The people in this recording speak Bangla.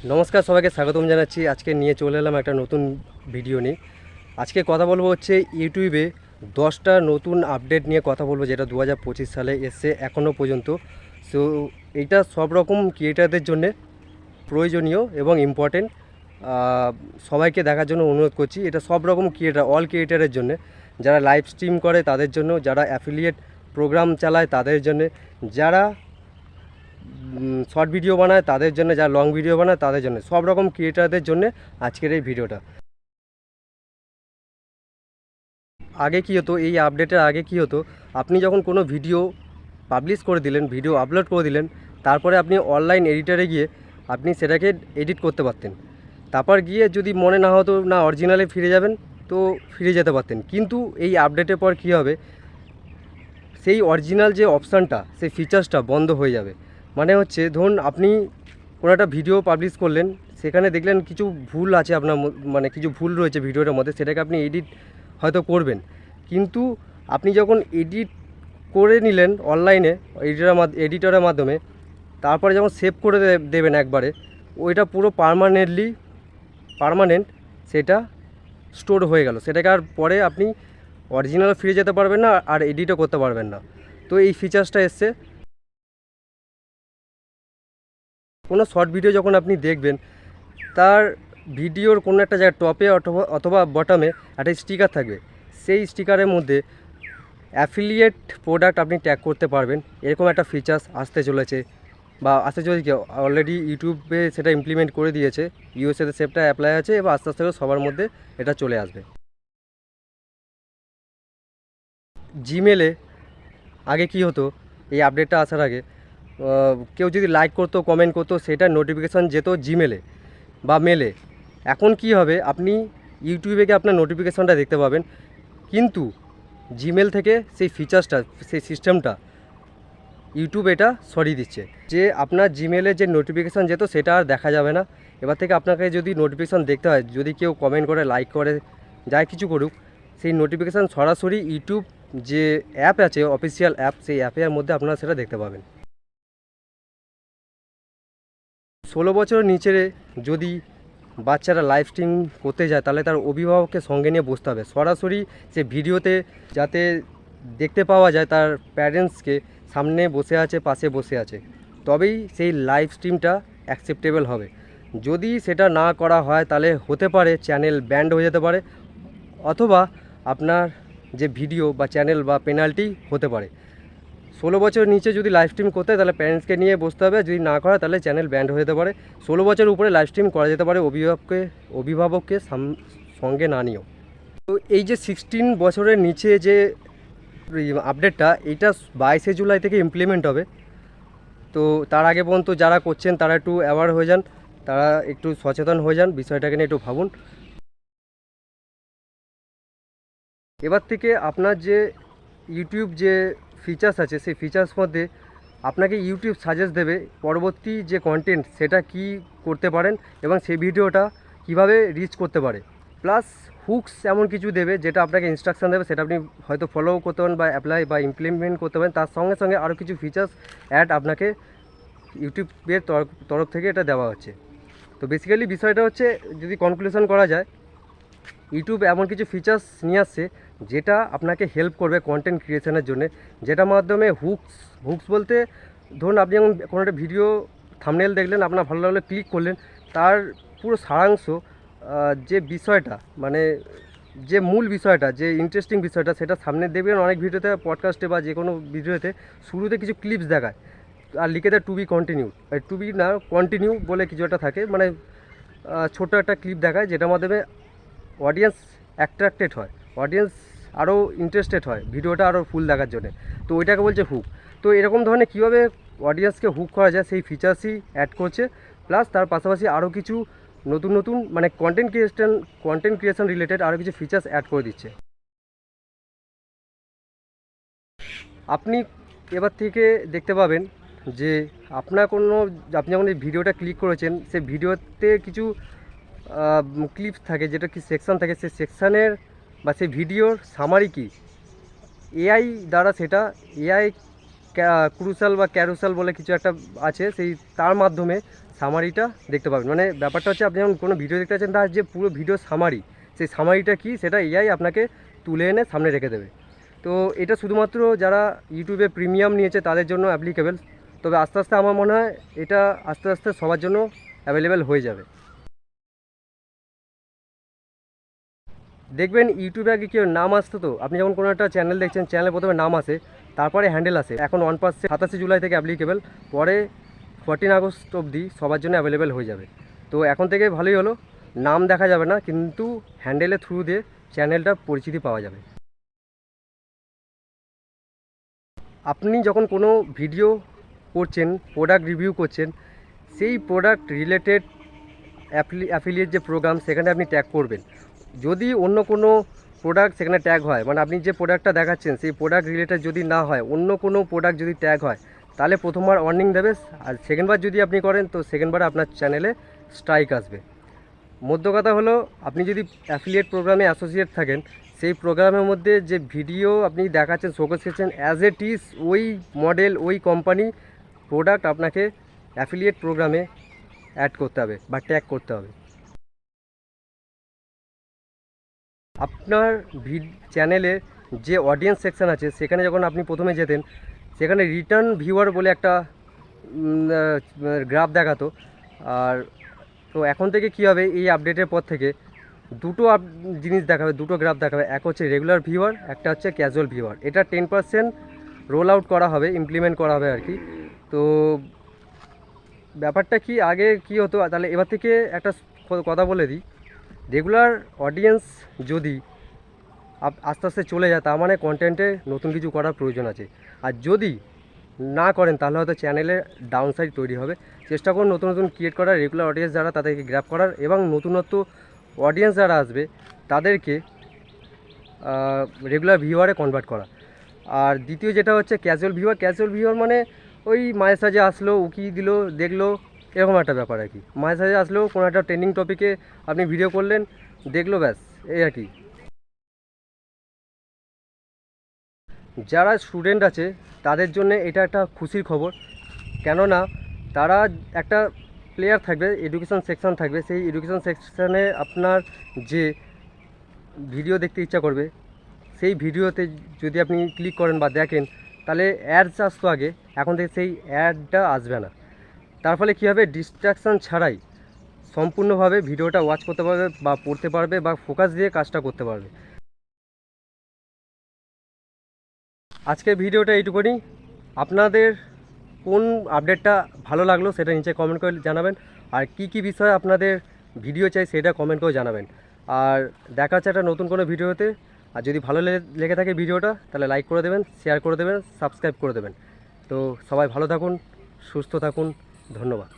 নমস্কার, সবাইকে স্বাগতম জানাচ্ছি। আজকে নিয়ে চলে এলাম একটা নতুন ভিডিও নিয়ে। আজকে কথা বলবো হচ্ছে ইউটিউবে 10টা নতুন আপডেট নিয়ে কথা বলবো, যেটা 2025 সালে এসছে এখনও পর্যন্ত। সো এইটা সব রকম ক্রিয়েটারদের জন্য প্রয়োজনীয় এবং ইম্পর্টেন্ট। সবাইকে দেখার জন্য অনুরোধ করছি। এটা সব রকম ক্রিয়েটার, অল ক্রিয়েটারের জন্য, যারা লাইভ স্ট্রিম করে তাদের জন্য, যারা অ্যাফিলিয়েট প্রোগ্রাম চালায় তাদের জন্য, যারা শর্ট ভিডিও বানায় তাদের জন্য, যারা লং ভিডিও বানায় তাদের জন্য, সব রকম ক্রিয়েটারদের জন্য আজকের এই ভিডিওটা। আগে কী হতো, এই আপডেটের আগে কী হতো, আপনি যখন কোনো ভিডিও পাবলিশ করে দিলেন, ভিডিও আপলোড করে দিলেন, তারপরে আপনি অনলাইন এডিটারে গিয়ে আপনি সেটাকে এডিট করতে পারতেন। তারপর গিয়ে যদি মনে না হতো না অরিজিনালে ফিরে যাবেন, তো ফিরে যেতে পারতেন। কিন্তু এই আপডেটের পর কী হবে, সেই অরিজিনাল যে অপশানটা, সেই ফিচার্সটা বন্ধ হয়ে যাবে। মানে হচ্ছে, ধরুন আপনি কোনো একটা ভিডিও পাবলিশ করলেন, সেখানে দেখলেন কিছু ভুল আছে আপনার, মানে কিছু ভুল রয়েছে ভিডিওটার মধ্যে, সেটাকে আপনি এডিট হয়তো করবেন। কিন্তু আপনি যখন এডিট করে নিলেন অনলাইনে এডিটরের মাধ্যমে, তারপরে যখন সেভ করে দেবেন একবারে, ওইটা পুরো পার্মানেন্ট সেটা স্টোর হয়ে গেল। সেটাকে আর পরে আপনি অরিজিনাল ফিরে যেতে পারবেন না, আর এডিটও করতে পারবেন না। তো এই ফিচার্সটা এসছে। কোনো শর্ট ভিডিও যখন আপনি দেখবেন, তার ভিডিওর কোনো একটা জায়গায় টপে অথবা বটমে একটা স্টিকার থাকবে। সেই স্টিকারের মধ্যে অ্যাফিলিয়েট প্রোডাক্ট আপনি ট্যাগ করতে পারবেন। এরকম একটা ফিচার্স আসতে চলেছে, বা আসতে চলেছে কি, অলরেডি ইউটিউবে সেটা ইমপ্লিমেন্ট করে দিয়েছে। ইউএসএতে সেটা অ্যাপ্লাই আছে, এবং আস্তে আস্তে সবার মধ্যে এটা চলে আসবে। জিমেলে আগে কি হতো, এই আপডেটটা আসার আগে কেউ যদি লাইক করতো, কমেন্ট করতো, সেটা নোটিফিকেশান যেত জিমেলে বা মেলে। এখন কি হবে, আপনি ইউটিউবে গিয়ে আপনার নোটিফিকেশানটা দেখতে পাবেন, কিন্তু জিমেল থেকে সেই ফিচার্সটা, সেই সিস্টেমটা ইউটিউব এটা সরিয়ে দিচ্ছে। যে আপনার জিমেলে যে নোটিফিকেশান যেত, সেটা আর দেখা যাবে না। এবার থেকে আপনাকে যদি নোটিফিকেশান দেখতে হয়, যদি কেউ কমেন্ট করে, লাইক করে, যাই কিছু করুক, সেই নোটিফিকেশান সরাসরি ইউটিউব যে অ্যাপ আছে, অফিসিয়াল অ্যাপ, সেই অ্যাপের মধ্যে আপনারা সেটা দেখতে পাবেন। 16 বছরের নিচে যদি বাচ্চারা লাইভ স্ট্রিম করতে যায়, তাহলে তার অভিভাবককে সঙ্গে নিয়ে বসতে হবে। সরাসরি সে ভিডিওতে যাতে দেখতে পাওয়া যায় তার প্যারেন্টসকে, সামনে বসে আছে, পাশে বসে আছে, তবেই সেই লাইভ স্ট্রিমটা অ্যাকসেপ্টেবল হবে। যদি সেটা না করা হয়, তাহলে হতে পারে চ্যানেল ব্যান্ড হয়ে যেতে পারে, অথবা আপনার যে ভিডিও বা চ্যানেল বা পেনাল্টি হতে পারে। 16 বছরের নিচে যদি লাইভ স্ট্রিম করতে হয়, তাহলে প্যারেন্টসকে নিয়ে বসতে হবে। যদি না করা, তাহলে চ্যানেল ব্যান্ড হয়ে যেতে পারে। 16 বছরের উপরে লাইভ স্ট্রিম করা যেতে পারে, অভিভাবককে সঙ্গে না নিয়েও। তো এই যে 16 বছরের নিচে যে আপডেটটা, এইটা 22শে জুলাই থেকে ইমপ্লিমেন্ট হবে। তো তার আগে পর্যন্ত যারা করছেন তারা একটু অ্যাওয়ার হয়ে যান, তারা একটু সচেতন হয়ে যান, বিষয়টাকে নিয়ে একটু ভাবুন। এবার থেকে আপনার যে ইউটিউব যে ফিচার্স আছে, সেই ফিচার্স মধ্যে আপনাকে ইউটিউব সাজেস্ট দেবে পরবর্তী যে কন্টেন্ট, সেটা কি করতে পারেন এবং সেই ভিডিওটা কিভাবে রিচ করতে পারে। প্লাস হুকস এমন কিছু দেবে, যেটা আপনাকে ইনস্ট্রাকশান দেবে, সেটা আপনি হয়তো ফলো করতে পারেন বা অ্যাপ্লাই বা ইমপ্লিমেন্ট করতে পারেন। তার সঙ্গে সঙ্গে আরও কিছু ফিচার্স অ্যাড আপনাকে ইউটিউবের তরফ থেকে এটা দেওয়া হচ্ছে। তো বেসিক্যালি বিষয়টা হচ্ছে, যদি কনক্লুশন করা যায়, ইউটিউব এমন কিছু ফিচার্স নিয়ে আসছে যেটা আপনাকে হেল্প করবে কন্টেন্ট ক্রিয়েশনের জন্য, যেটার মাধ্যমে হুকস বলতে, ধরুন আপনি যেমন কোনো একটা ভিডিও থাম্বনেল দেখলেন, আপনার ভালো লাগলে ক্লিক করলেন, তার পুরো সারাংশ, যে বিষয়টা, মানে যে মূল বিষয়টা, যে ইন্টারেস্টিং বিষয়টা, সেটা সামনে দেখবেন অনেক ভিডিওতে, পডকাস্টে বা যে কোনো ভিডিওতে শুরুতে কিছু ক্লিপস দেখায়, আর লিখে দেয় to be continue, to be না কন্টিনিউ বলে কিছু একটা থাকে, মানে ছোটো একটা ক্লিপ দেখায়, যেটার মাধ্যমে অডিয়েন্স অ্যাট্রাক্টেড হয়, অডিয়েন্স আরও ইন্টারেস্টেড হয় ভিডিওটা আরও ফুল দেখার জন্য। তো ওইটাকে বলছে হুক। তো এরকম ধরনের কীভাবে অডিয়েন্সকে হুক করা যায়, সেই ফিচার্সই অ্যাড করছে। প্লাস তার পাশাপাশি আরও কিছু নতুন মানে কন্টেন্ট ক্রিয়েশন রিলেটেড আরও কিছু ফিচার্স অ্যাড করে দিচ্ছে। আপনি এবার থেকে দেখতে পাবেন যে আপনি যখন এই ভিডিওটা ক্লিক করেছেন, সেই ভিডিওতে কিছু ক্লিপস থাকে, যেটা কি সেকশান থাকে, সেই সেকশানের বা সেই ভিডিওর সামারি কি এআই দ্বারা, সেটা এআই ক্রুশাল বা ক্যারুশাল বলে কিছু একটা আছে, সেই তার মাধ্যমে সামারিটা দেখতে পাবেন। মানে ব্যাপারটা হচ্ছে আপনি যখন কোনো ভিডিও দেখতে পাচ্ছেন তার যে পুরো ভিডিও সামারি, সেই সামারিটা কি সেটা এআই আপনাকে তুলে এনে সামনে রেখে দেবে। তো এটা শুধুমাত্র যারা ইউটিউবে প্রিমিয়াম নিয়েছে তাদের জন্য অ্যাপ্লিকেবল, তবে আস্তে আস্তে আমার মনে হয় এটা আস্তে আস্তে সবার জন্য অ্যাভেলেবেল হয়ে যাবে। দেখবেন ইউটিউবে আগে কেউ নাম আসতো, তো আপনি যখন কোনো একটা চ্যানেল দেখছেন চ্যানেলে প্রথমে নাম আসে, তারপরে হ্যান্ডেল আসে। এখন 1% 27 জুলাই থেকে অ্যাপ্লিকেবল, পরে 14 আগস্ট অবধি সবার জন্য অ্যাভেলেবেল হয়ে যাবে। তো এখন থেকে ভালোই হলো, নাম দেখা যাবে না কিন্তু হ্যান্ডেলের থ্রু দিয়ে চ্যানেলটা পরিচিতি পাওয়া যাবে। আপনি যখন কোনো ভিডিও করছেন, প্রোডাক্ট রিভিউ করছেন, সেই প্রোডাক্ট রিলেটেড অ্যাফিলিয়েট যে প্রোগ্রাম সেখানে আপনি ট্যাগ করবেন। যদি অন্য কোনো প্রোডাক্ট সেখানে ট্যাগ হয়, মানে আপনি যে প্রোডাক্টটা দেখাচ্ছেন সেই প্রোডাক্ট রিলেটেড যদি না হয়, অন্য কোনো প্রোডাক্ট যদি ট্যাগ হয়, তাহলে প্রথমবার ওয়ার্নিং দেবে, আর সেকেন্ডবার যদি আপনি করেন তো সেকেন্ডবার আপনার চ্যানেলে স্ট্রাইক আসবে। মধ্য কথা হলো, আপনি যদি অ্যাফিলিয়েট প্রোগ্রামে অ্যাসোসিয়েট থাকেন, সেই প্রোগ্রামের মধ্যে যে ভিডিও আপনি দেখাচ্ছেন, শোকেস করছেন, অ্যাজ এট ইজ ওই মডেল, ওই কোম্পানি প্রোডাক্ট আপনাকে অ্যাফিলিয়েট প্রোগ্রামে অ্যাড করতে হবে বা ট্যাগ করতে হবে। আপনার চ্যানেলে যে অডিয়েন্স সেকশন আছে সেখানে যখন আপনি প্রথমে যেতেন, সেখানে রিটার্ন ভিউয়ার বলে একটা গ্রাফ দেখাতো। আর তো এখন থেকে কী হবে, এই আপডেটের পর থেকে দুটো জিনিস দেখাবে, দুটো গ্রাফ দেখাবে। এক হচ্ছে রেগুলার ভিউয়ার, একটা হচ্ছে ক্যাজুয়াল ভিউয়ার। এটা 10% রোল আউট করা হবে, ইমপ্লিমেন্ট করা হবে আর কি। তো ব্যাপারটা কি, আগে কি হতো, তাহলে এবার থেকে একটা কথা বলে দিই। রেগুলার অডিয়েন্স যদি আস্তে আস্তে চলে যায়, তার মানে কন্টেন্টে নতুন কিছু করার প্রয়োজন আছে। আর যদি না করেন তাহলে হয়তো চ্যানেলে ডাউনসাইড তৈরি হবে। চেষ্টা করুন নতুন নতুন ক্রিয়েট করার, রেগুলার অডিয়েন্স যারা তাদেরকে গ্র্যাব করার, এবং নতুনত্ব অডিয়েন্স যারা আসবে তাদেরকে রেগুলার ভিউয়ারে কনভার্ট করা। আর দ্বিতীয় যেটা হচ্ছে ক্যাজুয়াল ভিউয়ার। ক্যাজুয়াল ভিউয়ার মানে ওই মাঝে সাঝে আসলো, উকি দিল, দেখলো, এরকম একটা ব্যাপার আর কি। মাঝে সাঝে আসলেও কোনো একটা ট্রেন্ডিং টপিকে আপনি ভিডিও করলেন, দেখলো, ব্যাস এই আর কি। যারা স্টুডেন্ট আছে তাদের জন্য এটা একটা খুশির খবর, কেননা তারা একটা প্লেয়ার থাকবে, এডুকেশন সেকশন থাকবে, সেই এডুকেশন সেকশানে আপনার যে ভিডিও দেখতে ইচ্ছা করবে, সেই ভিডিওতে যদি আপনি ক্লিক করেন বা দেখেন, তাহলে অ্যাডস আসতো আগে, এখন থেকে সেই অ্যাডটা আসবে না। তার ফলে কী হবে, ডিস্ট্রাকশান ছাড়াই সম্পূর্ণভাবে ভিডিওটা ওয়াচ করতে পারবে বা পড়তে পারবে বা ফোকাস দিয়ে কাজটা করতে পারবে। আজকের ভিডিওটা এইটুকুনি। আপনাদের কোন আপডেটটা ভালো লাগলো সেটা নিচে কমেন্ট করে জানাবেন, আর কি কি বিষয়ে আপনাদের ভিডিও চাই সেটা কমেন্ট করে জানাবেন। আর দেখা হচ্ছে একটা নতুন কোনো ভিডিওতে। আর যদি ভালো লেগে থাকে ভিডিওটা, তাহলে লাইক করে দেবেন, শেয়ার করে দেবেন, সাবস্ক্রাইব করে দেবেন। তো সবাই ভালো থাকুন, সুস্থ থাকুন, ধন্যবাদ।